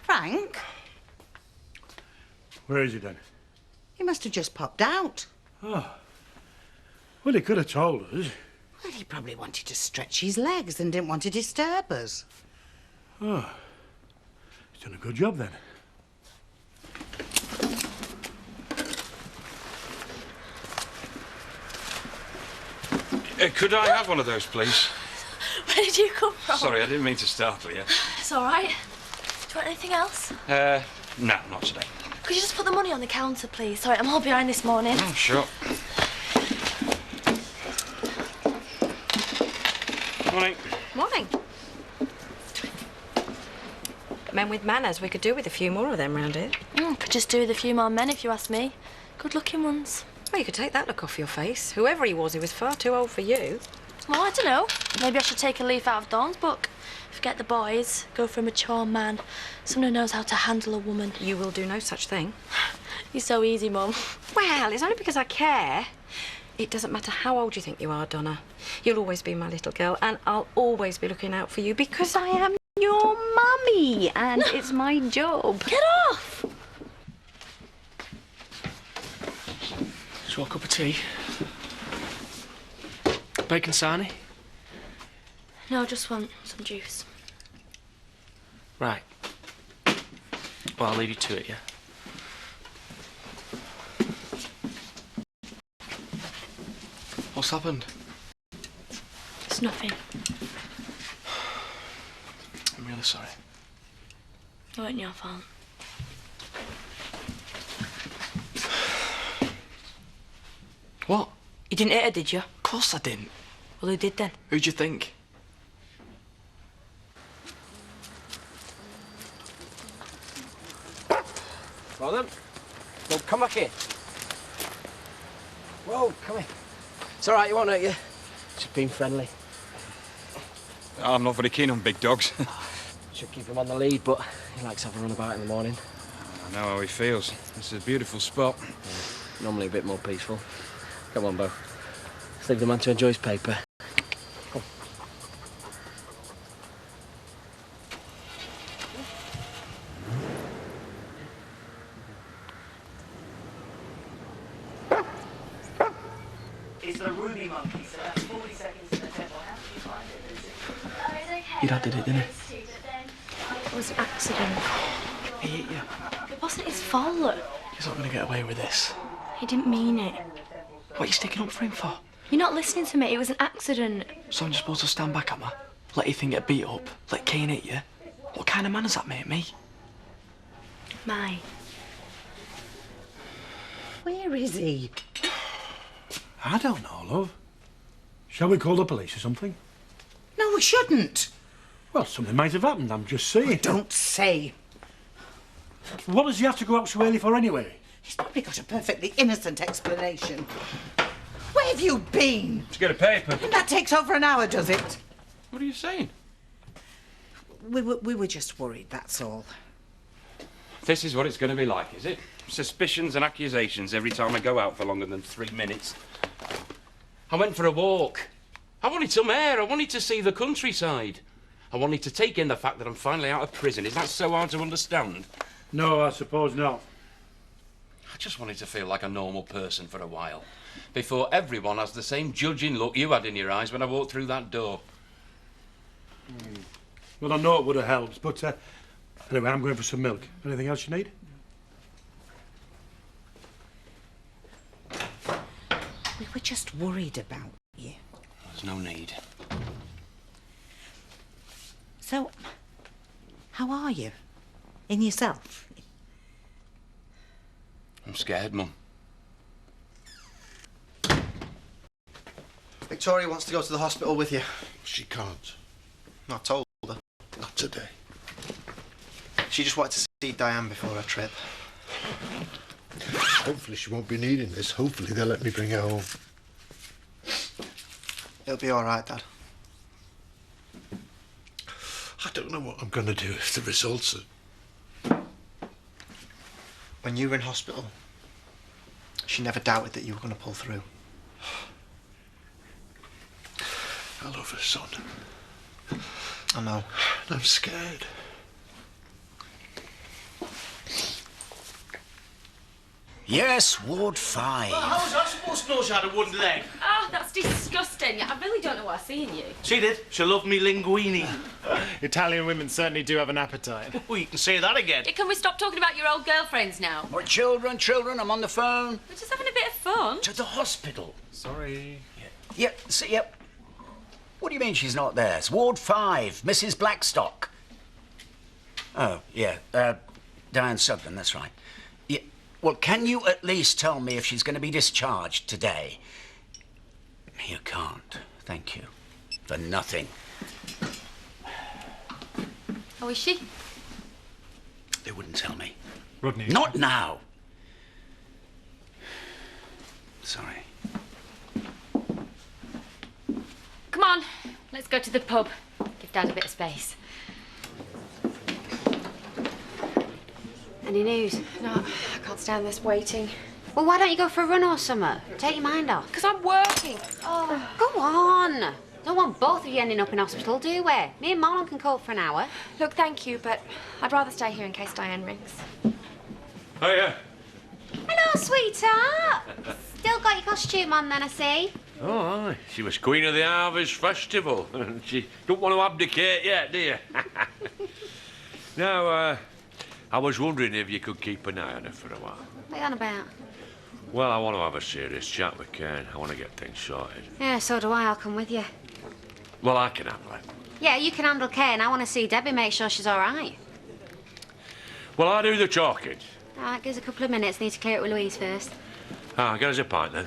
Frank? Where is he then? He must have just popped out. Oh. Well, he could have told us. Well, he probably wanted to stretch his legs and didn't want to disturb us. Oh. He's done a good job then. Could I have one of those, please? Where did you come from? Sorry, I didn't mean to startle you. It's all right. Do you want anything else? No, not today. Could you just put the money on the counter, please? Sorry, I'm all behind this morning. Oh, sure. Morning. Morning. Men with manners. We could do with a few more of them round here. Could just do with a few more men, if you ask me. Good-looking ones. Well, you could take that look off your face. Whoever he was far too old for you. Well, I don't know. Maybe I should take a leaf out of Dawn's book. Forget the boys. Go for a mature man. Someone who knows how to handle a woman. You will do no such thing. You're so easy, Mum. Well, it's only because I care. It doesn't matter how old you think you are, Donna. You'll always be my little girl, and I'll always be looking out for you because I am your mummy, and it's my job. Get off! Just want a cup of tea? Bacon sarnie? No, I just want some juice. Right. Well, I'll leave you to it, yeah? What's happened? It's nothing. I'm really sorry. It wasn't your fault. What? You didn't hit her, did you? Of course I didn't. Well, who did then? Who'd you think? Well then, well, come back here. Whoa, come here. It's all right, you won't hurt you. Just being friendly. I'm not very keen on big dogs. Should keep him on the lead, but he likes having a run about in the morning. I know how he feels. This is a beautiful spot. Yeah, normally a bit more peaceful. Come on, Bo. Let's leave the man to enjoy his paper. Come. It's the ruby monkey, so that's 40 seconds in the temple. How did you find it, Lucy? Your dad did it, didn't he? It was an accident. He hit you. It wasn't his fault. He's not going to get away with this. He didn't mean it. What are you sticking up for him for? You're not listening to me. It was an accident. So I'm just supposed to stand back at me? Let your thing get beat up? Let Kane hit you? What kind of man does that make me? Mine. Where is he? I don't know, love. Shall we call the police or something? No, we shouldn't. Well, something might have happened, I'm just saying. Don't say. What does he have to go out so early for anyway? He's probably got a perfectly innocent explanation. Where have you been? To get a paper. And that takes over an hour, does it? What are you saying? We were just worried, that's all. This is what it's going to be like, is it? Suspicions and accusations every time I go out for longer than 3 minutes. I went for a walk. I wanted some air. I wanted to see the countryside. I wanted to take in the fact that I'm finally out of prison. Is that so hard to understand? No, I suppose not. I just wanted to feel like a normal person for a while. Before everyone has the same judging look you had in your eyes when I walked through that door. Well, I know it would have helped, but anyway, I'm going for some milk. Anything else you need? We were just worried about you. There's no need. So, how are you? In yourself? I'm scared, Mum. Victoria wants to go to the hospital with you. She can't. I told her. Not today. She just wanted to see Diane before her trip. Hopefully she won't be needing this. Hopefully they'll let me bring her home. It'll be all right, Dad. I don't know what I'm going to do if the results are... When you were in hospital, she never doubted that you were going to pull through. I love her, son. I know. And I'm scared. Yes, Ward 5. Well, how was I supposed to know she had a wooden leg? Oh, that's disgusting. I really don't know what I see in you. She did. She loved me linguine. Italian women certainly do have an appetite. Oh, you can say that again. Can we stop talking about your old girlfriends now? Oh, children, I'm on the phone. We're just having a bit of fun. To the hospital. Sorry. Yep, yep. What do you mean she's not there? It's Ward 5, Mrs. Blackstock. Oh, yeah, Diane Sugden, that's right. Yeah. Well, can you at least tell me if she's going to be discharged today? You can't. Thank you. For nothing. Oh, is she? They wouldn't tell me. Rodney. Not now. Sorry. Come on, let's go to the pub. Give Dad a bit of space. Any news? No, I can't stand this waiting. Well, why don't you go for a run or something? Take your mind off. Because I'm working. Oh, go on. Don't want both of you ending up in hospital, do we? Me and Marlon can cope for an hour. Look, thank you, but I'd rather stay here in case Diane rings. Oh, yeah. Hello, sweetheart. Still got your costume on then, I see. Oh, aye. She was Queen of the Harvest Festival. She don't want to abdicate yet, do you? Now, I was wondering if you could keep an eye on her for a while. What are you on about? Well, I want to have a serious chat with Kane. I want to get things sorted. Yeah, so do I. I'll come with you. Well, I can handle it. Yeah, you can handle Kane. I want to see Debbie make sure she's all right. Well, I do the talking. All right, give us a couple of minutes. Need to clear it with Louise first. Get us a pint, then.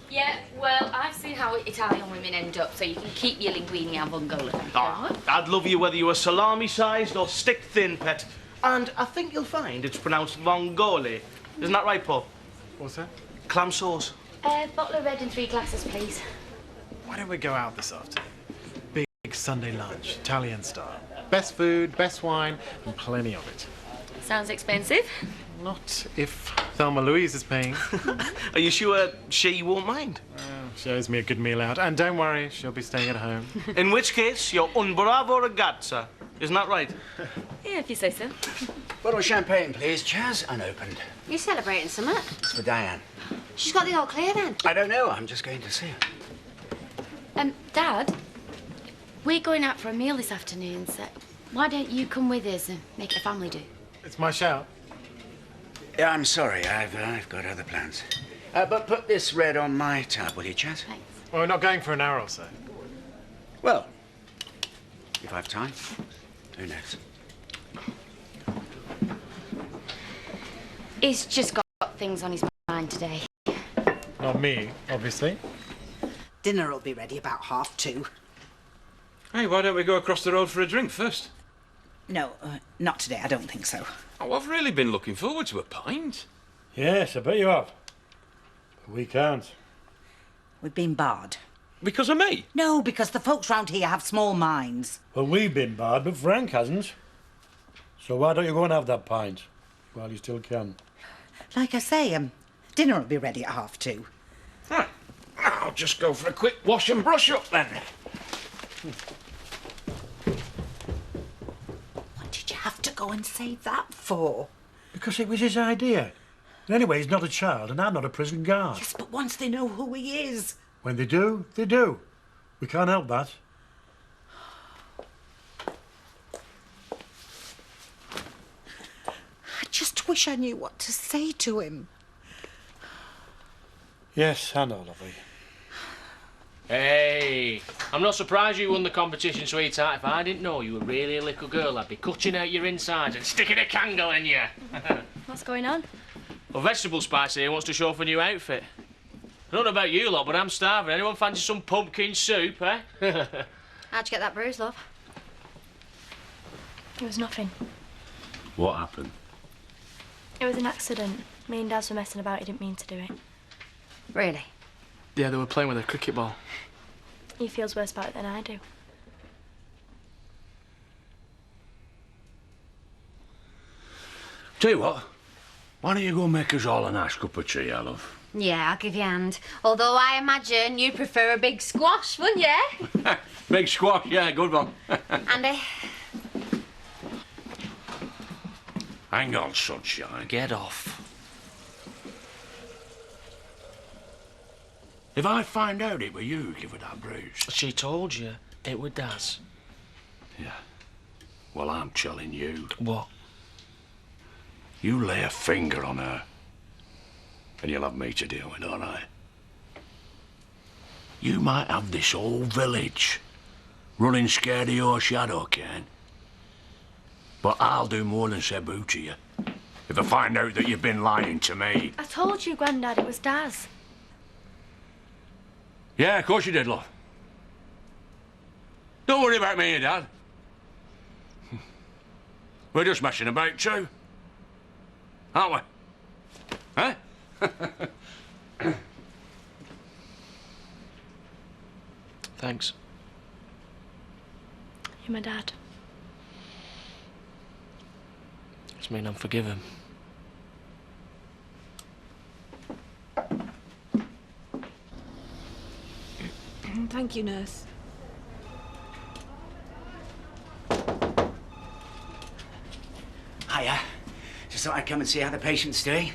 Yeah, well, I've seen how Italian women end up, so you can keep your linguine and vongola. Oh, I'd love you whether you were salami-sized or stick-thin, pet. And I think you'll find it's pronounced vongole. Isn't that right, Paul? What's that? Clam sauce. Bottle of red and 3 glasses, please. Why don't we go out this afternoon? Big Sunday lunch, Italian style. Best food, best wine, and plenty of it. Sounds expensive. Not if Thelma Louise is paying. Are you sure she won't mind? She owes me a good meal out. And don't worry, she'll be staying at home. In which case, you're un bravo ragazza. Isn't that right? Yeah, if you say so. Bottle of champagne, please, Chaz. Unopened. You celebrating something? It's for Diane. She's got the all clear then. I don't know. I'm just going to see her. Dad, we're going out for a meal this afternoon, so why don't you come with us and make it a family do? It's my shout. Yeah, I'm sorry. I've got other plans. But put this red on my tab, will you, Chaz? Thanks. Well, we're not going for an hour or so. Well, if I have time. Who knows? He's just got things on his mind today. Not me, obviously. Dinner will be ready about 2:30. Hey, why don't we go across the road for a drink first? No, not today. I don't think so. Oh, I've really been looking forward to a pint. Yes, I bet you have. But we can't. We've been barred. Because of me? No, because the folks round here have small minds. Well, we've been barred, but Frank hasn't. So why don't you go and have that pint while you still can? Like I say, dinner will be ready at 2:30. Right. I'll just go for a quick wash and brush up then. What did you have to go and say that for? Because it was his idea. And anyway, he's not a child, and I'm not a prison guard. Yes, but once they know who he is. When they do, they do. We can't help that. I just wish I knew what to say to him. Yes, I know, lovely. Hey, I'm not surprised you won the competition, sweetheart. If I didn't know you were really a little girl, I'd be cutting out your insides and sticking a candle in you. What's going on? Well, Vegetable Spice here wants to show off a new outfit. I don't know about you lot, but I'm starving. Anyone fancy some pumpkin soup, eh? How'd you get that bruise, love? It was nothing. What happened? It was an accident. Me and Dad were messing about. He didn't mean to do it. Really? Yeah, they were playing with a cricket ball. He feels worse about it than I do. Tell you what, why don't you go make us all a nice cup of tea, love? Yeah, I'll give you a hand. Although I imagine you'd prefer a big squash, wouldn't you? Big squash, yeah, good one. Andy? Hang on, sunshine. Get off. If I find out it were you give her that bruise... She told you it were Daz. Yeah. Well, I'm telling you. What? You lay a finger on her, and you'll have me to deal with, all right? You might have this whole village running scared of your shadow, Ken. But I'll do more than say boo to you if I find out that you've been lying to me. I told you, Grandad, it was Daz. Yeah, of course you did, love. Don't worry about me and Dad. We're just messing about too, aren't we? Huh? Thanks. You're my dad. Does mean I'm forgiven. Thank you, nurse. Hiya. Just thought I'd come and see how the patient's doing.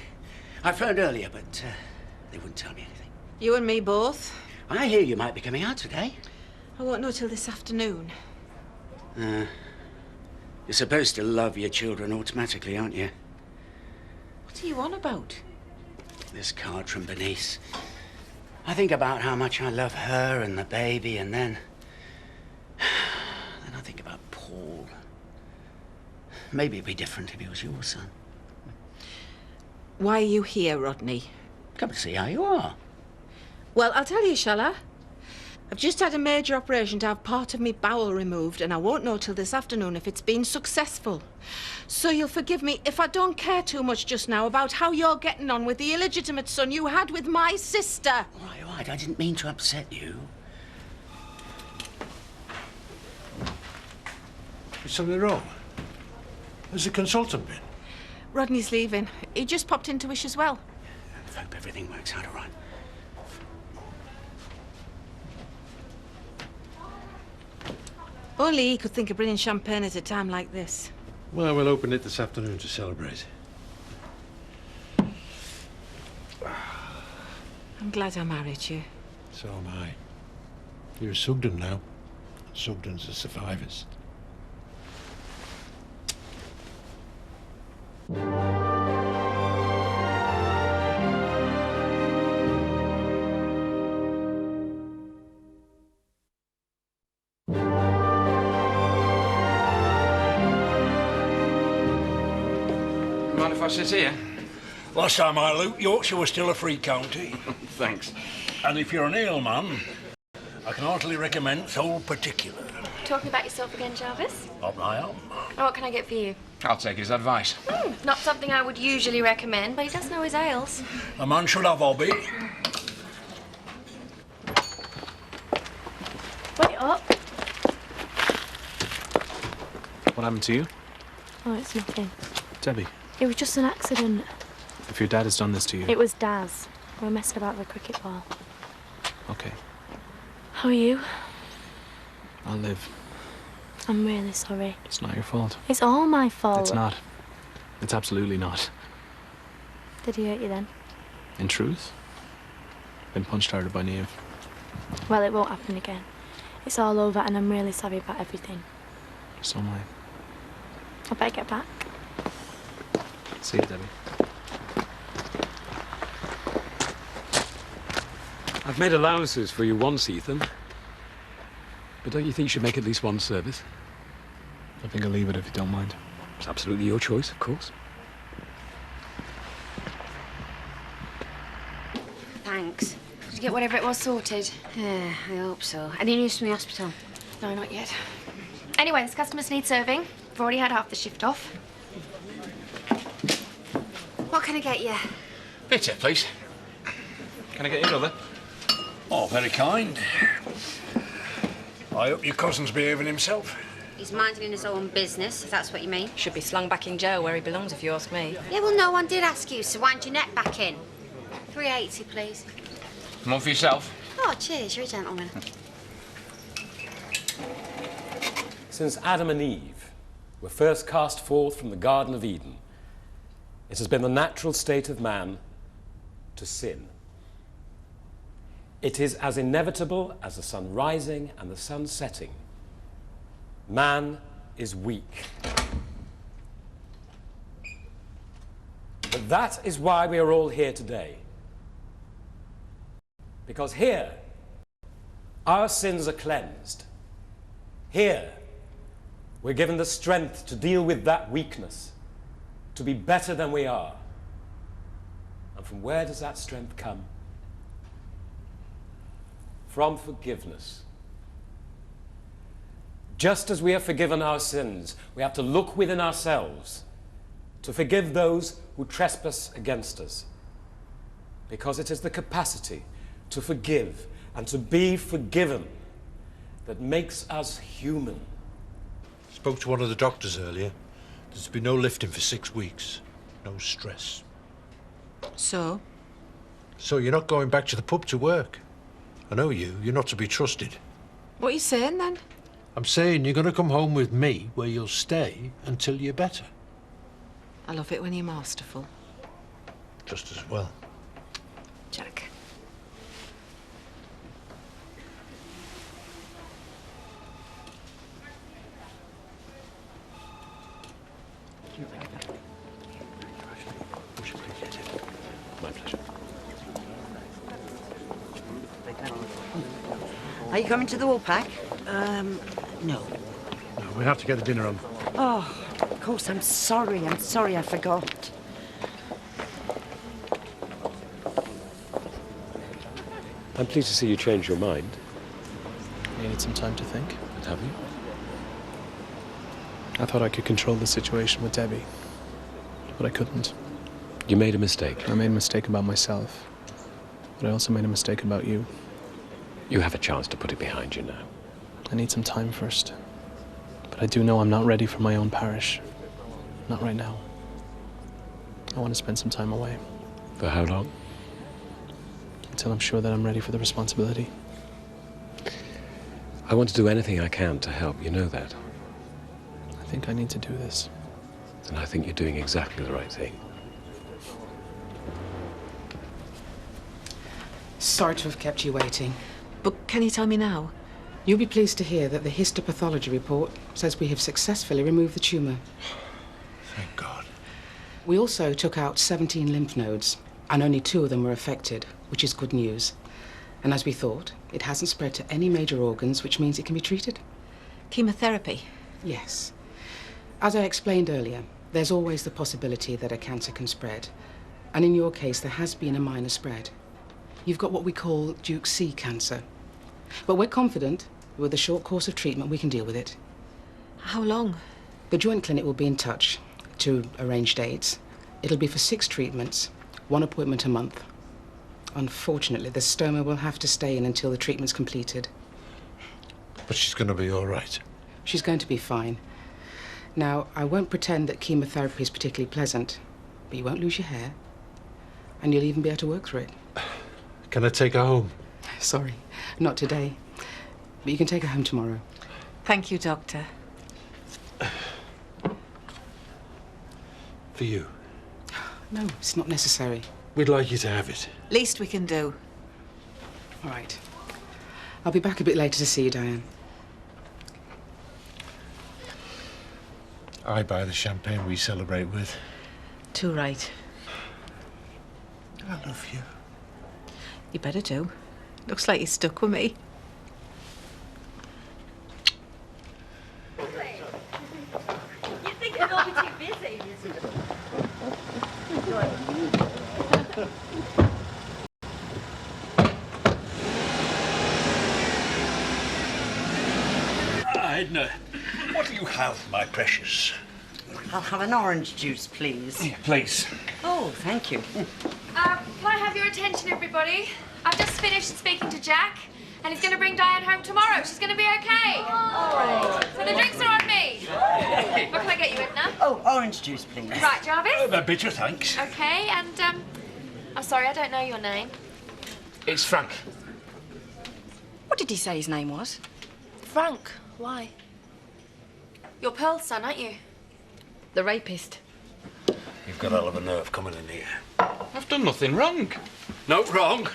I phoned earlier, but they wouldn't tell me anything. You and me both. I hear you might be coming out today. I won't know till this afternoon. You're supposed to love your children automatically, aren't you? What are you on about? This card from Bernice. I think about how much I love her and the baby, and then I think about Paul. Maybe it'd be different if he was your son. Why are you here, Rodney? Come to see how you are. Well, I'll tell you, shall I? I've just had a major operation to have part of me bowel removed, and I won't know till this afternoon if it's been successful. So you'll forgive me if I don't care too much just now about how you're getting on with the illegitimate son you had with my sister. All right, I didn't mean to upset you. Is something wrong? Has the consultant been? Rodney's leaving. He just popped in to wish us well. I hope everything works out all right. Only he could think of bringing champagne at a time like this. Well, we'll open it this afternoon to celebrate. I'm glad I married you. So am I. You're a Sugden now. Sugdens are survivors. Mind if I sit here? Last time I looked, Yorkshire was still a free county. Thanks. And if you're an ale man, I can heartily recommend Thole Particular. Talking about yourself again, Jarvis? Up I am. What can I get for you? I'll take his advice. Not something I would usually recommend, but he does know his ales. A man should have hobby. Wait up. What happened to you? Oh, it's nothing. Debbie, It was just an accident. if your dad has done this to you... It was Daz. We were messing about with a cricket ball. Okay, How are you? I'll live. I'm really sorry. It's not your fault. It's all my fault. It's not. It's absolutely not. Did he hurt you then? In truth, been punched harder by Niamh. Well, it won't happen again. It's all over and I'm really sorry about everything. So am I. I better get back. See you, Debbie. I've made allowances for you once, Ethan. But don't you think you should make at least one service? I think I'll leave it if you don't mind. It's absolutely your choice, of course. Thanks. Did you get whatever it was sorted? I hope so. Any news from the hospital? No, not yet. Anyway, this customers need serving. We've already had half the shift off. What can I get you? Bitter, please. Can I get you another? Oh, very kind. I hope your cousin's behaving himself. He's minding his own business, if that's what you mean. Should be slung back in jail where he belongs, if you ask me. Yeah, well, no one did ask you, so wind your neck back in. 380, please. One for yourself. Oh, cheers, you're a gentleman. Since Adam and Eve were first cast forth from the Garden of Eden, it has been the natural state of man to sin. It is as inevitable as the sun rising and the sun setting. Man is weak. But that is why we are all here today. Because here, our sins are cleansed. Here, we're given the strength to deal with that weakness, to be better than we are. And from where does that strength come? From forgiveness. Just as we have forgiven our sins, we have to look within ourselves to forgive those who trespass against us. Because it is the capacity to forgive and to be forgiven that makes us human. Spoke to one of the doctors earlier. There's been no lifting for 6 weeks. No stress. So? So you're not going back to the pub to work? I know you're not to be trusted. What are you saying then? I'm saying you're going to come home with me where you'll stay until you're better. I love it when you're masterful. Just as well. Jack. My pleasure. Are you coming to the Woolpack? No. No, we have to get the dinner on. Oh, of course, I'm sorry I forgot. I'm pleased to see you change your mind. I needed some time to think. But have you? I thought I could control the situation with Debbie, but I couldn't. You made a mistake. I made a mistake about myself, but I also made a mistake about you. You have a chance to put it behind you now. I need some time first. But I do know I'm not ready for my own parish. Not right now. I want to spend some time away. For how long? Until I'm sure that I'm ready for the responsibility. I want to do anything I can to help. You know that. I think I need to do this. And I think you're doing exactly the right thing. Sorry to have kept you waiting. But can you tell me now? You'll be pleased to hear that the histopathology report says we have successfully removed the tumour. Thank God. We also took out 17 lymph nodes, and only 2 of them were affected, which is good news. And as we thought, it hasn't spread to any major organs, which means it can be treated. Chemotherapy? Yes. As I explained earlier, there's always the possibility that a cancer can spread. And in your case, there has been a minor spread. You've got what we call Duke C cancer. But we're confident, with a short course of treatment, we can deal with it. How long? The Joint Clinic will be in touch to arrange dates. It'll be for 6 treatments, 1 appointment a month. Unfortunately, the stoma will have to stay in until the treatment's completed. But she's going to be all right. She's going to be fine. Now, I won't pretend that chemotherapy is particularly pleasant, but you won't lose your hair, and you'll even be able to work through it. Can I take her home? Sorry, not today. But you can take her home tomorrow. Thank you, Doctor. For you. No, it's not necessary. We'd like you to have it. Least we can do. All right. I'll be back a bit later to see you, Diane. I buy the champagne we celebrate with. Too right. I love you. You better do. Looks like you're stuck with me. You think it'll all be too busy? Edna, what do you have, my precious? I'll have an orange juice, please. Yeah, please. Oh, thank you. Can I have your attention, everybody? I've just finished speaking to Jack, and he's going to bring Diane home tomorrow. She's going to be okay. Oh. So the drinks are on me. What can I get you, Edna? Oh, orange juice, please. Right, Jarvis? A bitter, thanks. Okay, and, I'm sorry, I don't know your name. It's Frank. What did he say his name was? Frank. Why? You're Pearl's son, aren't you? The rapist. You've got a hell of a nerve coming in here. I've done nothing wrong. No, wrong.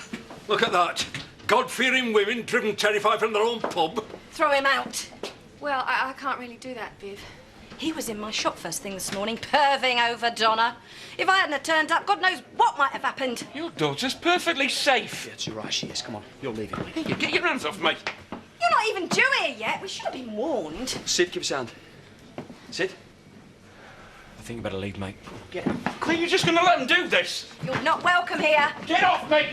Look at that. God-fearing women driven terrified from their own pub. Throw him out. Well, I can't really do that, Viv. He was in my shop first thing this morning, perving over Donna. If I hadn't have turned up, God knows what might have happened. Your daughter's perfectly safe. Yes, you're right, she is. Come on, you're leaving me. Hey, get your hands off me. You're not even due here yet. We should have been warned. Sid, give us a hand. Sid? I think you better leave, mate. Get out. Are you just going to let them do this? You're not welcome here. Get off me!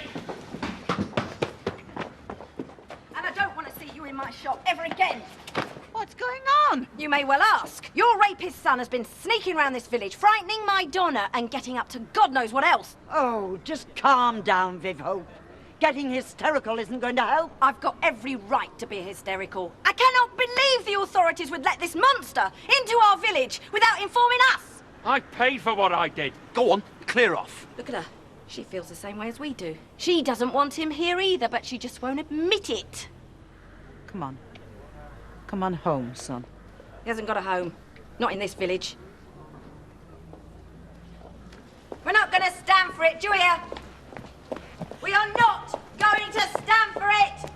And I don't want to see you in my shop ever again. What's going on? You may well ask. Your rapist son has been sneaking around this village, frightening my Donna and getting up to God knows what else. Oh, just calm down, Viv Hope. Getting hysterical isn't going to help. I've got every right to be hysterical. I cannot believe the authorities would let this monster into our village without informing us. I paid for what I did. Go on, clear off. Look at her. She feels the same way as we do. She doesn't want him here either, but she just won't admit it. Come on. Come on home, son. He hasn't got a home. Not in this village. We're not going to stand for it, do you hear? We are not going to stand for it!